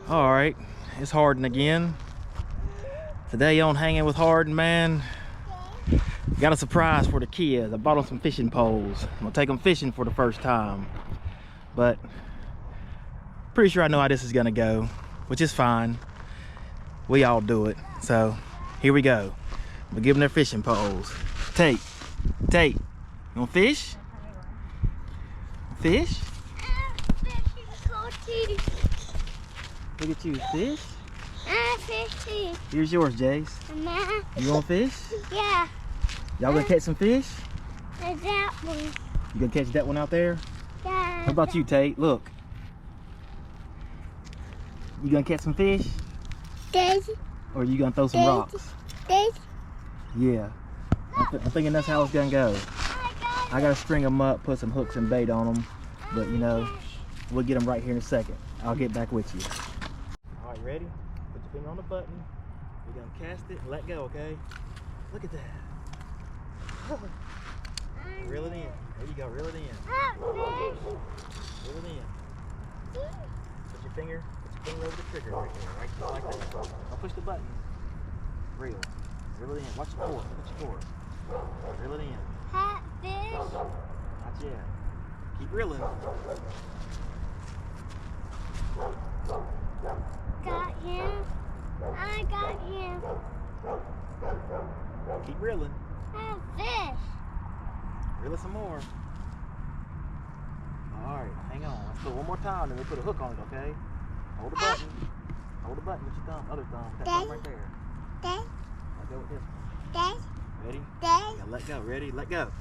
All right, it's Hardin again. Today on Hanging with Hardin, man, got a surprise for the kids. I bought them some fishing poles. I'm gonna take them fishing for the first time, but pretty sure I know how this is gonna go, which is fine. We all do it. So here we go. We'll give them their fishing poles. Tate, you wanna fish? Fish? Look at you, fish. Fish. Here's yours, Jace. You want fish? Yeah. Y'all gonna catch some fish? That one. You gonna catch that one out there? Yeah. How about you, Tate? Look. You gonna catch some fish? Daisy. Or you gonna throw some rocks? Daisy. Yeah. I'm thinking that's how it's gonna go. I gotta string them up, put some hooks and bait on them. But you know, we'll get them right here in a second. I'll get back with you. All right, ready? Put your finger on the button. We're gonna cast it and let go, okay? Look at that. Reel it in. There you go, reel it in. Reel it in. Put your finger over the trigger right there, right like that. Don't push the button. Reel it in. Watch the cord. Look at your cord. Reel it in. Fish. Not yet. Keep reeling. Got him. I got him. Keep reeling. Fish. Reel it some more. Alright, hang on. Let's do it one more time, then we'll put a hook on it, okay? Hold the button. Hold the button with your thumb, other thumb. That thumb right there. Let go with this one. Ready? Yeah, let go. Ready? Let go.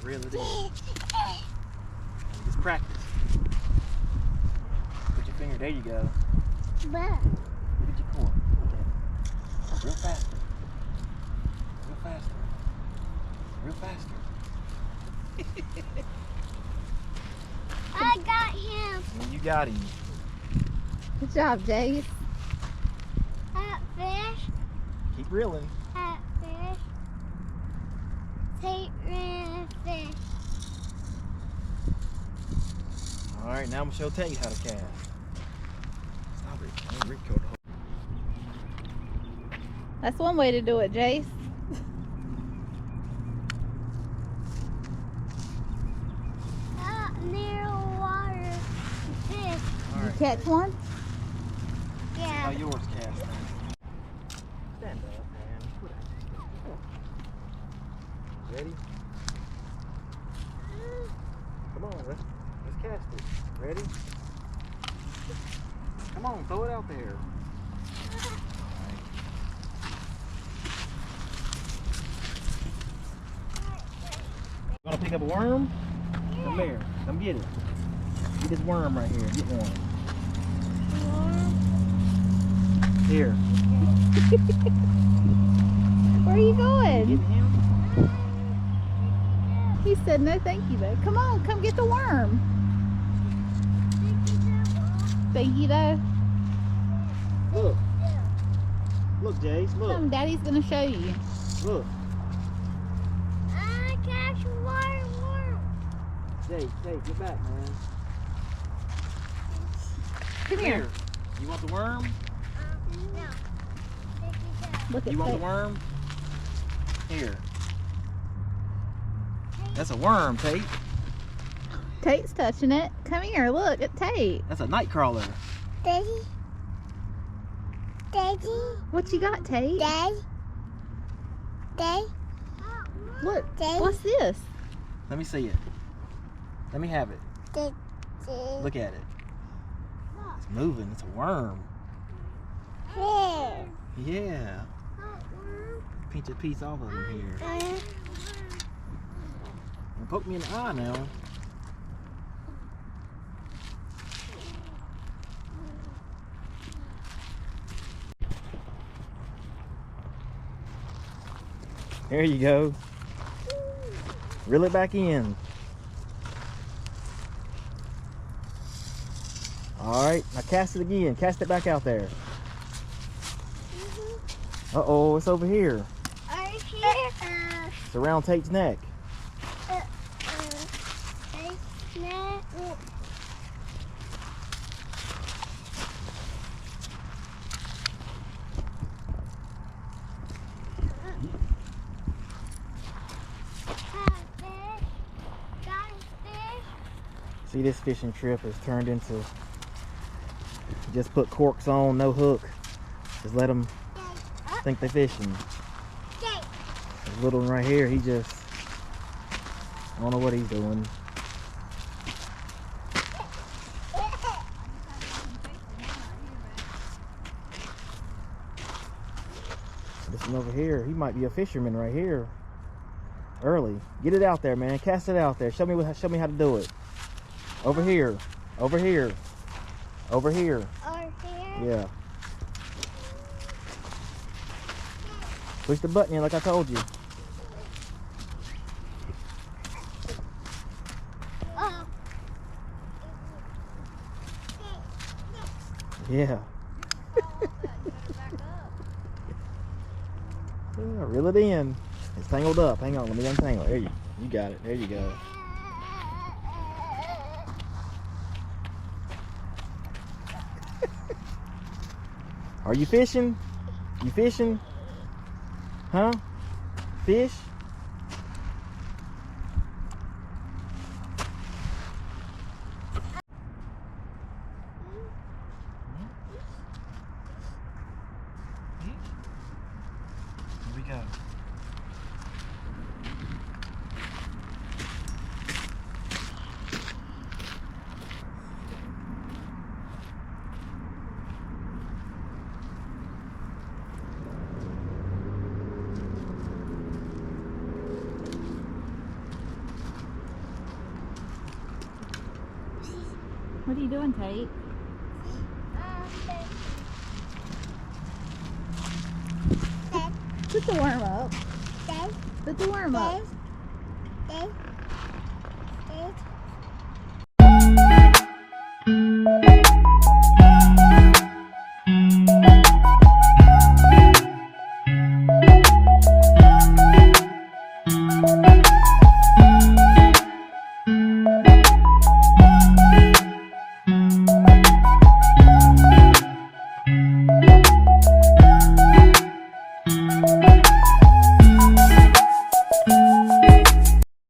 Reel it in. Just practice. Put your finger, there you go. Look at your core. Okay. Real faster. Real faster. Real faster. I got him. Well, you got him. Good job, Jace. Fish. Keep reeling. Fish. Take fish. Alright, now I'm going to tell you how to cast. Stop it. I'm gonna record the whole. That's one way to do it, Jace. Near water. Fish. You catch one? How Yeah. yours cast now. Stand up, man. Ready? Come on, let's cast it. Ready? Come on, throw it out there. You want to pick up a worm? Come here. Come get it. Get this worm right here. Get one. Here. Where are you going? Get him? He said no thank you though. Come on, come get the worm. Thank you though. Look. Look, Jace. Look. Come, Daddy's gonna show you. Look. I catch worm. Jace, get back, man. Come here. You want the worm? No. Look at You want the Tate. worm? Here. That's a worm, Tate. Tate's touching it. Come here, look at Tate. That's a night crawler. Daddy. What you got, Tate? Daddy. Look, Tate. what's this? Let me see it. Let me have it. Look at it. It's moving. It's a worm. Yeah. Pinch a piece off of him here. Don't poke me in the eye now. There you go. Reel it back in. Alright, now cast it again. Cast it back out there. Uh-oh, it's over here. It's around Tate's neck. See, this fishing trip has turned into just put corks on, no hook. Just let them think they're fishing. This little one right here, he just, I don't know what he's doing. This one over here, he might be a fisherman right here. Early. Get it out there, man. Cast it out there. Show me how to do it. Over here. Over here. Over here. Over here? Yeah. Push the button in like I told you. Oh. Yeah. Yeah, reel it in. It's tangled up. Hang on, let me untangle it. There you got it. There you go. Are you fishing? You fishing? Huh? Fish? Here we go. What are you doing, Tate? Put the worm up. Put the worm up. This.